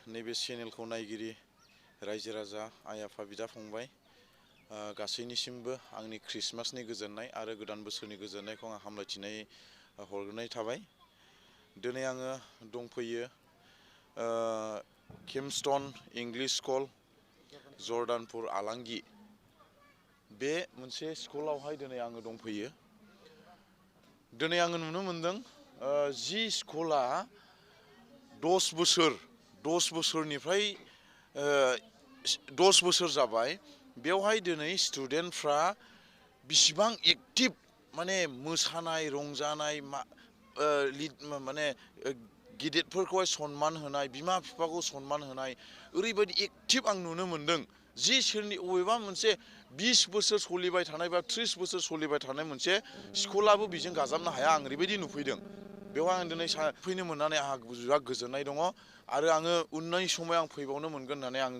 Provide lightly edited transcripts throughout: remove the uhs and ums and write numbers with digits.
नैबे चेनेलखौ नायगिरि रायजो राजा आइ आफा बिदा फंबाय गासैनिसिमबो आंनि क्रिसमासनि गोजोननाय आरो गोदान बोसोरनि गोजोननायखौ आं हामलायथिनाय हरग्रोनाय थाबाय। दिनै आङो दंफैयो किमस्टन इंलिश स्कुल जर्डानपुर आलांगि बे मोनसे स्कुलावहाय दिनै आङो दंफैयो। दिनै आङो नुनो मोनदों जि स्कुला 10 बोसोरनिफ्राय 10 बोसोर जाबाय बेवहाय दिनै स्टुडेन्टफ्रा बिसिबां एक्टिभ माने मोसानाय रंजानाय माने गिदिरफोरखौहाय सनमान होनाय बिमा बिफाखौ सनमान होनाय ओरैबायदि एक्टिभ आं नुनो मोनदों। जि सोरनि अबेबा मोनसे 20 बोसोर सोलिबाय थानाय बा 30 बोसोर सोलिबाय थानाय मोनसे स्कुलाबो बेजों गाजाबनो हाया आं ओरैबायदि नुफैदों। बेवहाय आं दिनै फैनो मोननानै आंहा बिराद गोजोननाय दङ आरो आङो उननि समाव आं फैबावनो मोनगोन होननानै आं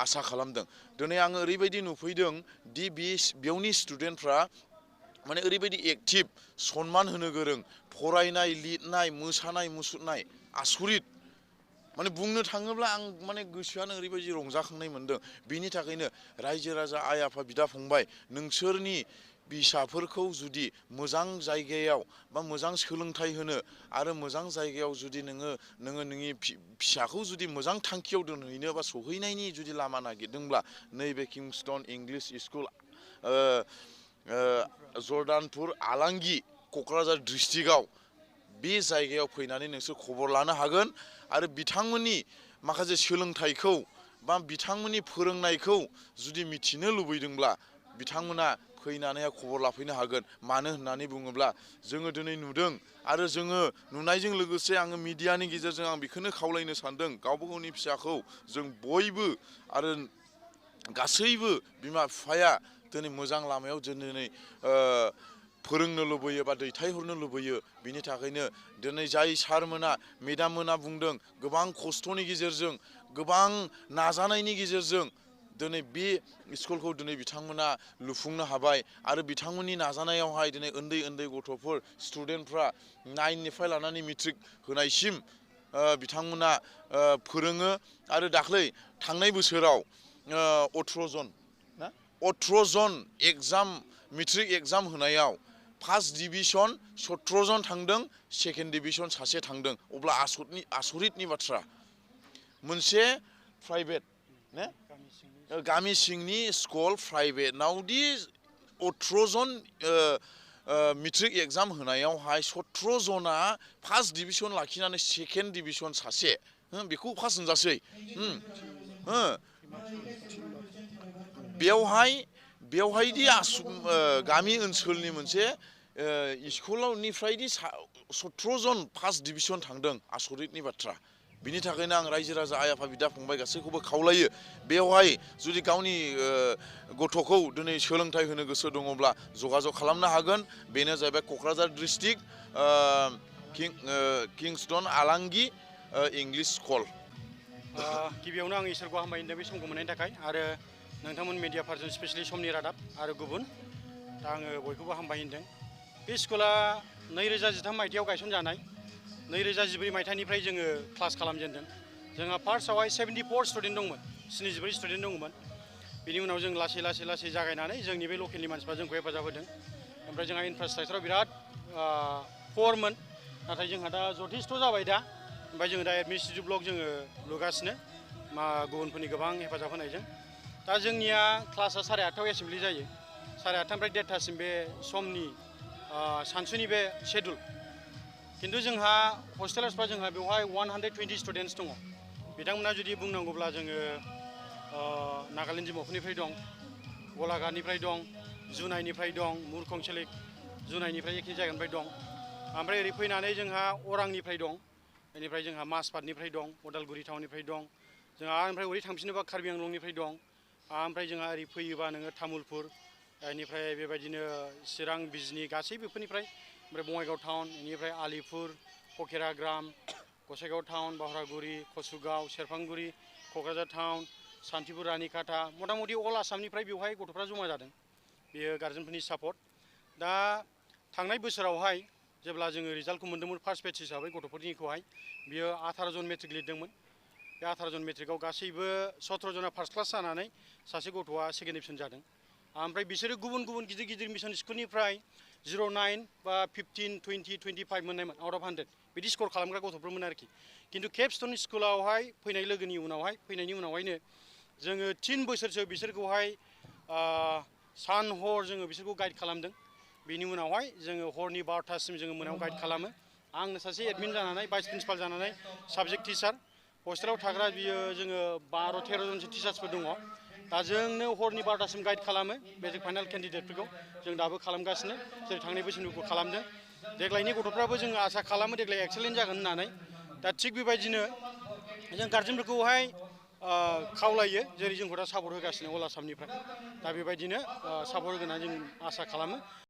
आसा खालामदों। दिनै आङो ओरैबायदि नुफैदों दि बेयावनि स्टुडेन्टफ्रा माने ओरैबायदि एक्टिभ सनमान होनो गोरों फरायनाय लिरनाय मोसानाय मुसुरनाय आसरित माने बुंनो थाङोब्ला आं माने गोसोआनो ओरैबायदि रंजाखांनाय मोनदों। बिनि थाखायनो रायजो राजा आइ आफा बिदा फंबाय नोंसोरनि फिसाफोरखौ जुदि मोजां जायगायाव बा मोजां सोलोंथाइ होनो आरो मोजां जायगायाव जुदि नोङो नोंनि फिसाखौ जुदि मोजां थांखियाव दोनहैनो बा सहैनायनि जुदि लामा नागिरदोंब्ला नैबे किमस्टन इंलिश स्कुल जर्डानपुर आलांगि क'क्राझार डिस्ट्रिक्टआव बे जायगायाव फैनानै नोंसोर खबर लानो हागोन आरो बिथांमोननि माखासे सोलोंथाइखौ बा बिथांमोननि फोरोंनायखौ जुदि मिथिनो लुबैदोंब्ला बिथांमोना फैनानैहाय खबर लाफैनो हागोन। मानो होननानै बुङोब्ला जोङो दिनै नुदों आरो जोङो नुनायजों लोगोसे आङो मिडियानि गेजेरजों आं बेखौनो खावलायनो सानदों गावबा गावनि फिसाखौ जों बयबो आरो गासैबो बिमा बिफाया दिनै मोजां लामायाव दिनै फोरोंनो लुबैयो बा दैथायहरनो लुबैयो। बिनि थाखायनो दिनै जाय सारमोना मेडाममोना बुंदों गोबां खस्थ'नि गेजेरजों गोबां नाजानायनि गेजेरजों दिनै बे स्कुलखौ दिनै बिथांमोना लुफुंनो हाबाय आरो बिथांमोननि नाजानायावहाय दिनै उन्दै उन्दै गथ'फोर स्टुडेन्टफ्रा 9निफ्राय लानानै मेट्रिक होनायसिम बिथांमोना फोरोङो आरो दाख्लै थांनाय बोसोराव 18 जन एग्जाम मेट्रिक एग्जाम होनायाव फार्स्ट डिभिजन 17 जन थांदों सेकेन्ड डिभिजन सासे थांदों। अब्ला आसरितनि बाथ्रा मोनसे प्राइभेट गामि सिंनि स्कुल प्राइभेटनावदि 18 जन मेट्रिक एग्जाम होनायावहाय 17 जना फार्स्ट डिभिजन लाखिनानै सेकेन्ड डिभिजन सासे बेखौ फार्स्ट होनजासै बेवहायदि गामि ओनसोलनि मोनसे स्कुलनिफ्रायदि 17 जन फार्स्ट डिभिजन थांदों आसरितनि बाथ्रा। बिनि थाखायनो आं रायजो राजा आइ आफा बिदा फंबाय गासैखौबो खावलायो बेवहाय जुदि गावनि गथ'खौ दिनै सोलोंथाइ होनो गोसो दङब्ला जगाजग खालामनो हागोन। बेनो जाहैबाय क'क्राझार डिस्ट्रिक्ट किमस्टन आलांगि इंलिश स्कुल। गिबियावनो आं इसोरखौ हामबाय होनदों बे समखौ मोननायनि थाखाय आरो नोंथांमोन मिडियाफोरजों स्पेसियेलि समनि रादाब आरो गुबुन दा आङो बयखौबो हामबाय होनदों। बे स्कुला 2013 मायथाइयाव गायसनजानाय 2014 मायथाइनिफ्राय जोङो क्लास खालामजेनदों। जोंहा फार्स्टआवहाय 74 स्टुडेन्ट दंमोन 74 स्टुडेन्ट दंमोन। बिनि उनाव जों लासै जागायनानै जोंनि बे लकेलनि मानसिफ्रा जोंखौ हेफाजाब होदों। ओमफ्राय जोंहा इनफ्रास्ट्राक्चाराव बिराद पुवरमोन नाथाय जोंहा दा जथेस्थ' जाबाय दा। ओमफ्राय जोङो दा एडमिनिस्ट्रेटिभ ब्लक जोङो लुगासिनो गुबुनफोरनि गोबां हेफाजाब होनायजों। दा जोंनिया क्लासा 8:30 एसेमब्लि जायो 8:30निफ्राय 1:30सिम बे समनि सानसुनि बे शेड्युल। खिन्थु जोंहा हस्टेलार्सफ्रा जोंहा बेवहाय 120 स्टुडेन्टस दङ। बिथांमोना जुदि बुंनांगौब्ला जोङो नागालेण्ड दिमापुरनिफ्राय दं, गलाघाटनिफ्राय दं, जुनाइनिफ्राय दं, मुरखंसेलेक जुनाइनिफ्राय एखे जायगानिफ्राय दं। ओमफ्राय ओरै फैनानै जोंहा अरांनिफ्राय दं, बेनिफ्राय जोंहा माजबाटनिफ्राय दं, उदालगुरि टाउननिफ्राय दं, जोंहा ओमफ्राय ओरै थांफिनोबा कार्बि आंलंनिफ्राय दं, ओमफ्राय जोंहा ओरै फैयोबा नोङो तामुलपुर, बेनिफ्राय बेबायदिनो चिरां बिजनि गासै बेफोरनिफ्राय, ओमफ्राय बङाइगाव टाउन, बेनिफ्राय आलिपुर, फकिराग्राम, गसाइगाव टाउन, बावरागुरि, कसुगाव, सेरफांगुरि, क'क्राझार टाउन, सान्तिपुर, रानिखाता मथा मथि अल आसामनिफ्राय बेवहाय गथ'फ्रा जमा जादों। बेयो गार्जेनफोरनि सापर्ट। दा थांनाय बोसोरावहाय जेब्ला जोङो रिजाल्टखौ मोन्दोंमोन फार्स्ट बेच हिसाबै गथ'फोरनिखौहाय बियो 18 जन मेट्रिक लिरदोंमोन। बे 18 जन मेट्रिकआव गासैबो 17 जना फार्स्ट क्लास जानानै सासे गथ'आ सेकेन्ड डिभिजन जादों। ओमफ्राय बिसोरो गुबुन गुबुन गिदिर गिदिर मिसन स्कुलनिफ्राय 09 बा 15, 20, 25 मोननायमोन आउट अफ 100 बिदि स्कर खालामग्रा गथ'फोरमोन आरोखि। खिन्थु केपस्टन स्कुलावहाय फैनायनि उनावहायनो जोङो 3 बोसोरसो बिसोरखौहाय सान हर जोङो बिसोरखौ गाइड खालामदों। बिनि उनावहाय जोङो हरनि 12टासिम जोङो मोनायाव गाइड खालामो। आंनो सासे एडमिन जानानै भाइस प्रिन्सिपाल जानानै साबजेक्ट टिचार हस्टेलाव थाग्रा बियो जोङो 12-13 जनसो टिचार्सफोर दङ। दा जोंनो हरनि 12टासिम गाइड खालामो मेट्रिक फाइनाल केन्डिडेटफोरखौ जों दाबो खालामगासिनो जेरै थांनाय बोसोरनिखौ खालामदों। देग्लायनि गथ'फ्राबो जोङो आसा खालामो देग्लाय एक्सेलेन्ट जागोन होननानै। दा थिग बेबायदिनो जों गार्जेनफोरखौहाय खावलायो जेरै जोंखौ दा सापर्ट होगासिनो अल आसामनिफ्राय। दा बेबायदिनो सापर्ट होगोन होननानै जों आसा खालामो।